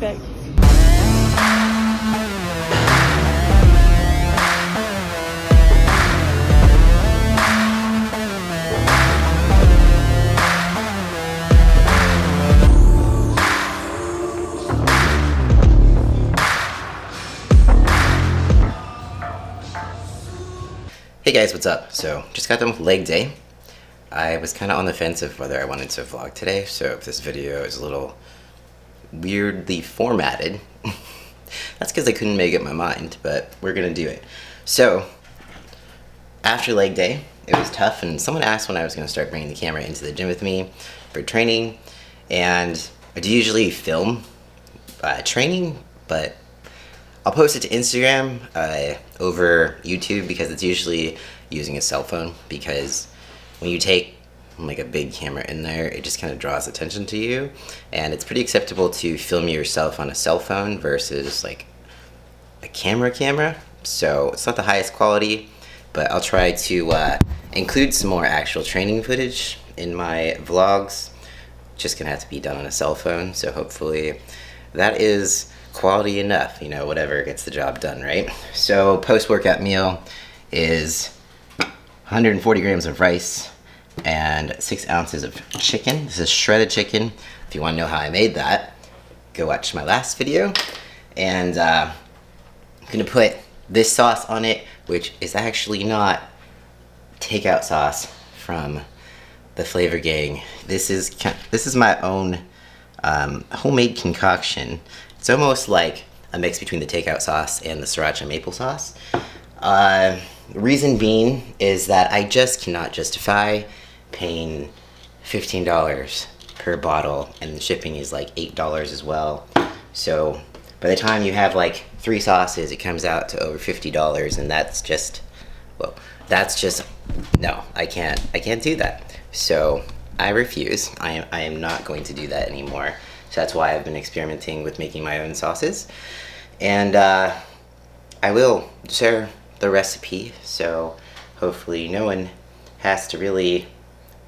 Perfect. Hey guys, what's up? So, just got done with leg day. I was kind of on the fence of whether I wanted to vlog today, so if this video is a little weirdly formatted, that's because I couldn't make up my mind, but we're gonna do it. So, after leg day, it was tough, and someone asked when I was gonna start bringing the camera into the gym with me for training, and I do usually film training, but I'll post it to Instagram over YouTube because it's usually using a cell phone, because when you take like a big camera in there, it just kind of draws attention to you, and it's pretty acceptable to film yourself on a cell phone versus like a camera. So it's not the highest quality, but I'll try to include some more actual training footage in my vlogs. Just gonna have to be done on a cell phone, so hopefully that is quality enough, you know, whatever gets the job done, right? So post-workout meal is 140 grams of rice and 6 ounces of chicken. This is shredded chicken. If you want to know how I made that, go watch my last video. And I'm gonna put this sauce on it, which is actually not takeout sauce from the Flavor Gang. This is my own homemade concoction. It's almost like a mix between the takeout sauce and the sriracha maple sauce. Reason being is that I just cannot justify paying $15 per bottle, and the shipping is like $8 as well. So by the time you have like 3 sauces, it comes out to over $50, and that's just, well, no, I can't do that. So I refuse. I am not going to do that anymore. So that's why I've been experimenting with making my own sauces, and I will share the recipe, so hopefully no one has to really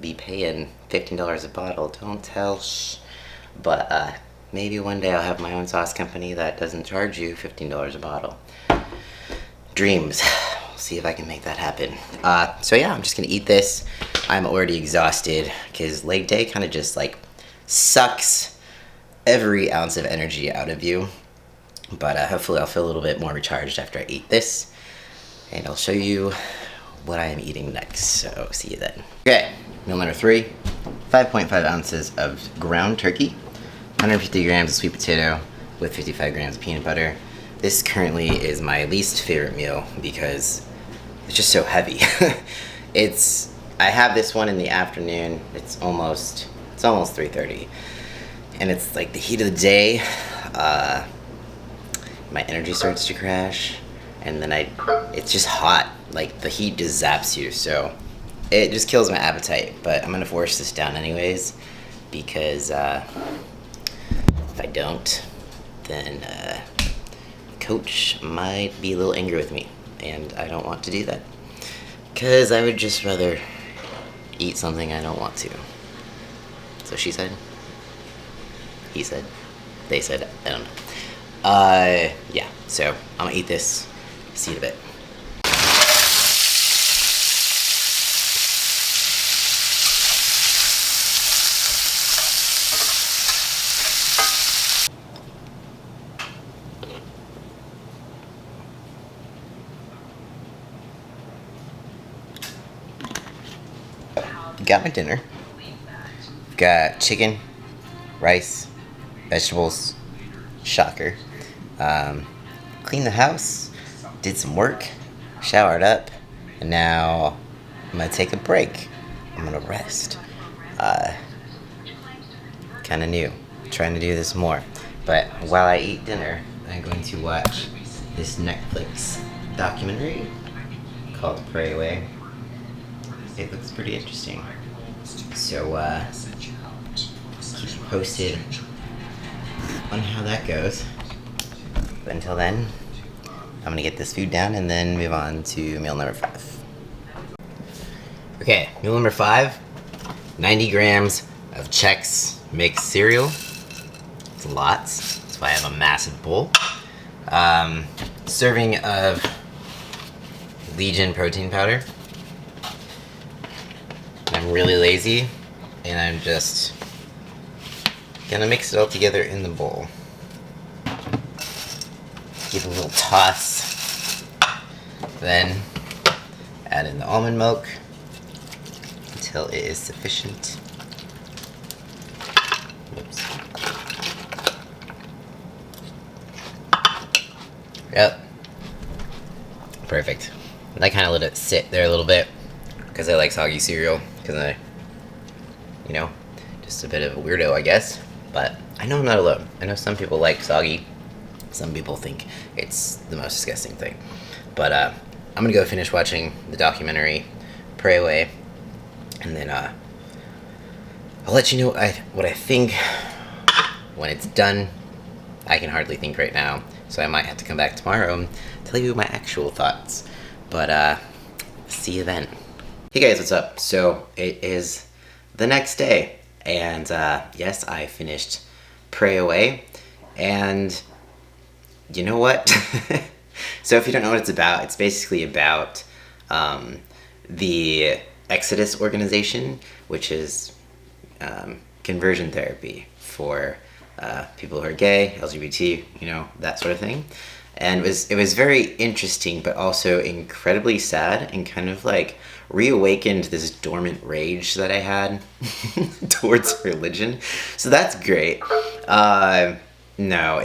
be paying $15 a bottle. Don't tell, shh. But maybe one day I'll have my own sauce company that doesn't charge you $15 a bottle. Dreams. We'll see if I can make that happen. So yeah, I'm just gonna eat this. I'm already exhausted because leg day kind of just like sucks every ounce of energy out of you, but hopefully I'll feel a little bit more recharged after I eat this, and I'll show you what I am eating next, so see you then. Okay, meal number 3, 5.5 ounces of ground turkey, 150 grams of sweet potato with 55 grams of peanut butter. This currently is my least favorite meal because it's just so heavy. I have this one in the afternoon. It's almost 3:30. And it's like the heat of the day, my energy starts to crash, and then it's just hot, like the heat just zaps you, so it just kills my appetite. But I'm gonna force this down anyways, because if I don't, then coach might be a little angry with me, and I don't want to do that, because I would just rather eat something I don't want to. So she said. He said, they said, I don't know. Yeah, so I'm gonna eat this, see you in a bit. Got my dinner. Got chicken, rice, vegetables, shocker. Cleaned the house, did some work, showered up, and now I'm gonna take a break. I'm gonna rest. Kinda new, trying to do this more. But while I eat dinner, I'm going to watch this Netflix documentary called Pray Away. It looks pretty interesting. So, keep you posted on how that goes. But until then, I'm gonna get this food down and then move on to meal number 5. Okay, meal number 5, 90 grams of Chex mixed cereal. It's a lot. It's So I have a massive bowl. Serving of Legion protein powder. I'm really lazy, and I'm just gonna mix it all together in the bowl. Give it a little toss. Then add in the almond milk until it is sufficient. Oops. Yep. Perfect. And I kind of let it sit there a little bit because I like soggy cereal. Because just a bit of a weirdo, I guess. But I know I'm not alone. I know some people like soggy. Some people think it's the most disgusting thing. But I'm gonna go finish watching the documentary, Pray Away, and then I'll let you know what I think when it's done. I can hardly think right now, so I might have to come back tomorrow and tell you my actual thoughts. But see you then. Hey guys, what's up? So it is the next day, and yes, I finished Pray Away, and you know what? So if you don't know what it's about, it's basically about the Exodus organization, which is conversion therapy for people who are gay, LGBT, that sort of thing. And it was very interesting, but also incredibly sad, and kind of like reawakened this dormant rage that I had towards religion. So that's great. No,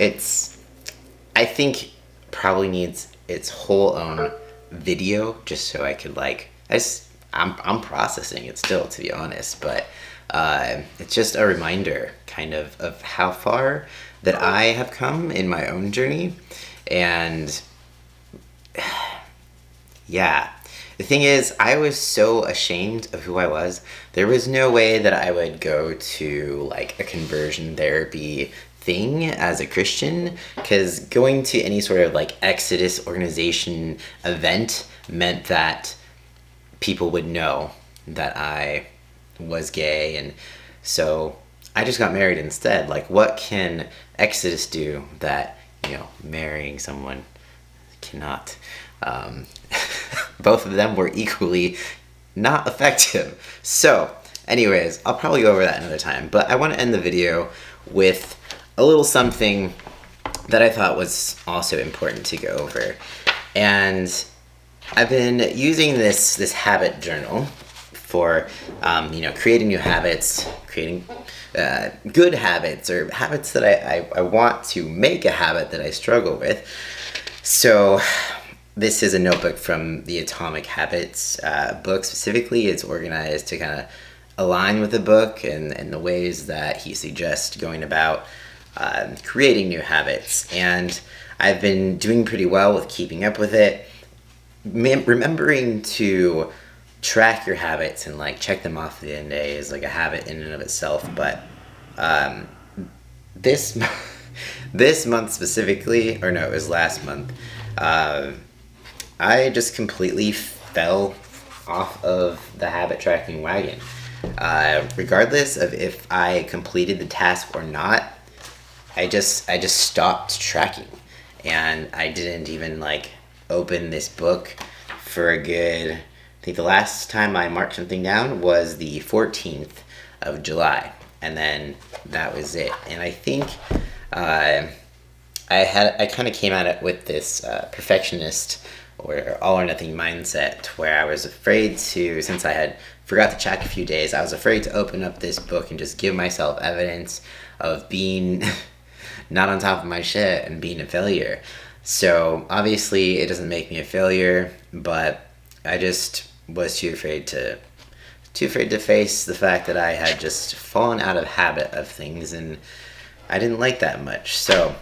I think probably needs its whole own video, just so I could I'm processing it still, to be honest, but it's just a reminder kind of how far that I have come in my own journey. And yeah, the thing is, I was so ashamed of who I was. There was no way that I would go to like a conversion therapy thing as a Christian, because going to any sort of like Exodus organization event meant that people would know that I was gay, and so I just got married instead. Like, what can Exodus do that marrying someone cannot? Both of them were equally not effective. So anyways, I'll probably go over that another time, but I want to end the video with a little something that I thought was also important to go over. And I've been using this habit journal for creating new habits, creating good habits, or habits that I want to make a habit that I struggle with. So this is a notebook from the Atomic Habits book. Specifically, it's organized to kind of align with the book and the ways that he suggests going about creating new habits. And I've been doing pretty well with keeping up with it, remembering to track your habits and like check them off at the end of the day is like a habit in and of itself. But this month specifically, or no, it was last month, I just completely fell off of the habit tracking wagon. Regardless of if I completed the task or not, I just stopped tracking, and I didn't even like open this book for a good, I think the last time I marked something down was the 14th of July, and then that was it. And I think I kind of came at it with this perfectionist or all or nothing mindset, where I was afraid to, since I had forgot to check a few days, I was afraid to open up this book and just give myself evidence of being not on top of my shit and being a failure. So obviously it doesn't make me a failure, but I just was too afraid to face the fact that I had just fallen out of habit of things, and I didn't like that much. So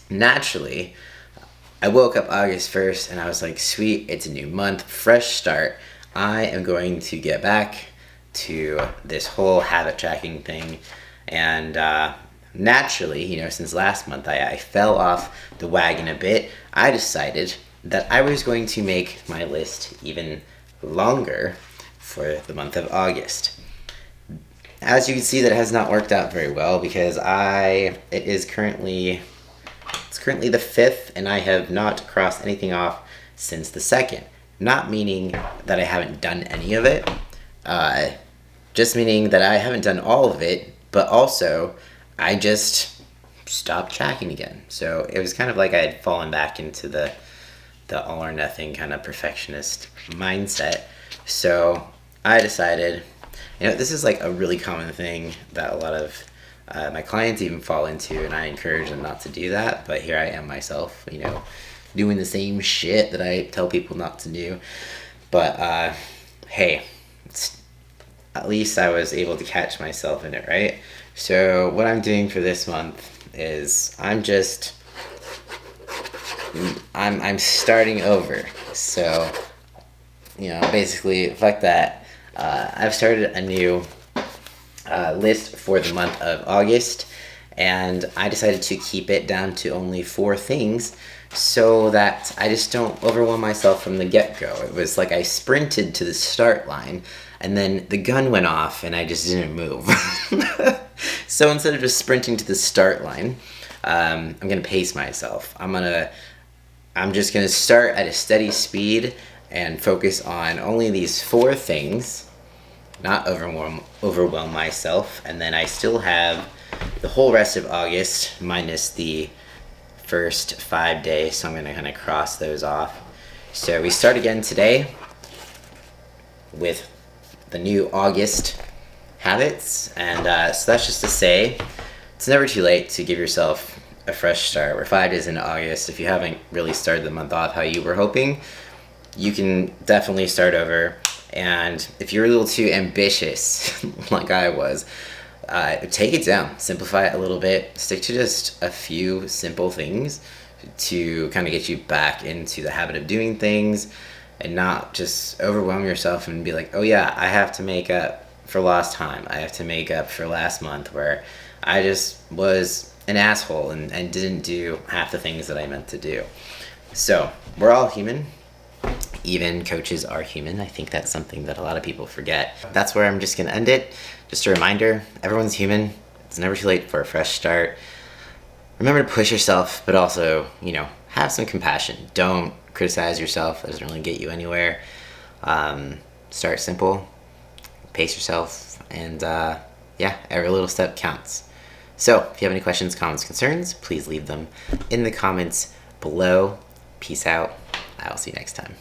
naturally, I woke up August 1st and I was like, sweet, it's a new month, fresh start. I am going to get back to this whole habit tracking thing. And naturally, since last month I fell off the wagon a bit, I decided that I was going to make my list even longer for the month of August. As you can see, that has not worked out very well, because it is currently It's currently the 5th, and I have not crossed anything off since the 2nd. Not meaning that I haven't done any of it, just meaning that I haven't done all of it, but also I just stopped tracking again. So it was kind of like I had fallen back into the all or nothing kind of perfectionist mindset. So I decided, this is like a really common thing that a lot of my clients even fall into, and I encourage them not to do that, but here I am myself, doing the same shit that I tell people not to do. But hey, at least I was able to catch myself in it, right? So what I'm doing for this month is I'm starting over. So, basically, fuck that. I've started a new list for the month of August, and I decided to keep it down to only 4 things so that I just don't overwhelm myself from the get-go. It was like I sprinted to the start line, and then the gun went off, and I just didn't move. So instead of just sprinting to the start line, I'm gonna pace myself. I'm just gonna start at a steady speed and focus on only these 4 things, not overwhelm myself, and then I still have the whole rest of August minus the first 5 days, so I'm gonna kind of cross those off. So we start again today with the new August habits, and so that's just to say it's never too late to give yourself a fresh start. We're 5 days into August. If you haven't really started the month off how you were hoping, you can definitely start over. And if you're a little too ambitious like I was, take it down, simplify it a little bit, stick to just a few simple things to kind of get you back into the habit of doing things, and not just overwhelm yourself and be like, oh yeah, I have to make up for lost time. I have to make up for last month where I just was an asshole and didn't do half the things that I meant to do. So we're all human. Even coaches are human. I think that's something that a lot of people forget. That's where I'm just gonna end it. Just a reminder, everyone's human. It's never too late for a fresh start. Remember to push yourself, but also, have some compassion. Don't criticize yourself. That doesn't really get you anywhere. Start simple, pace yourself, and every little step counts. So if you have any questions, comments, concerns, please leave them in the comments below. Peace out. I'll see you next time.